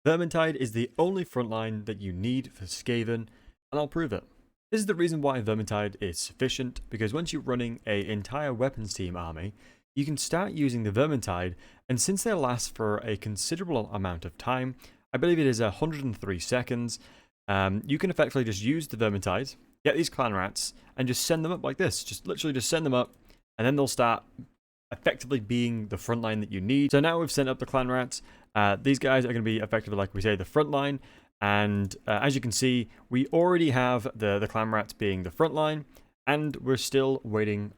Vermintide is the only frontline that you need for Skaven, and I'll prove it. This is the reason why Vermintide is sufficient, because once you're running an entire weapons team army, you can start using the Vermintide, and since they last for a considerable amount of time, I believe it is 103 seconds, you can effectively just use the Vermintide, get these clan rats, and just send them up like this. Just literally just send them up, and then they'll start effectively being the front line that you need. So now we've sent up the clan rats. These guys are going to be effectively, like we say, the front line. And as you can see, we already have the clan rats being the front line. And we're still waiting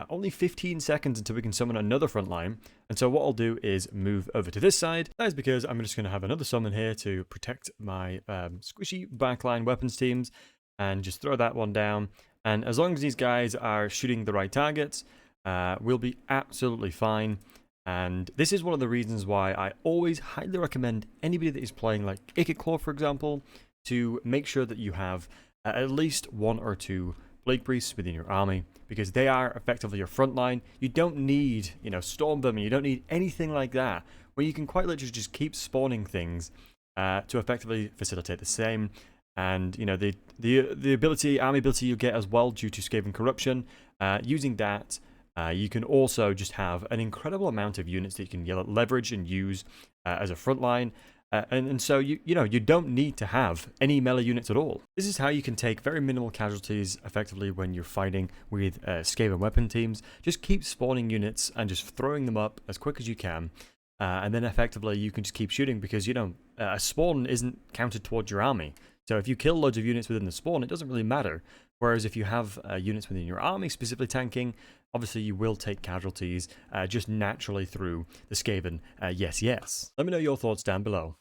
only 15 seconds until we can summon another front line. And so what I'll do is move over to this side. That is because I'm just going to have another summon here to protect my squishy backline weapons teams. And just throw that one down. And as long as these guys are shooting the right targets, we'll be absolutely fine. And this is one of the reasons why I always highly recommend anybody that is playing like Claw, for example, to make sure that you have at least 1 or 2 Plague Priests within your army, because they are effectively your front line. You don't need, Storm Vermin, you don't need anything like that, where you can quite literally just keep spawning things to effectively facilitate the same. And, the ability, army ability you get as well due to Skaven Corruption, using that, you can also just have an incredible amount of units that you can leverage and use as a front line. And so, you don't need to have any melee units at all. This is how you can take very minimal casualties effectively when you're fighting with Skaven weapon teams. Just keep spawning units and just throwing them up as quick as you can. And then effectively you can just keep shooting because, a spawn isn't counted towards your army. So if you kill loads of units within the spawn, it doesn't really matter. Whereas if you have units within your army specifically tanking, obviously you will take casualties just naturally through the Skaven yes. Let me know your thoughts down below.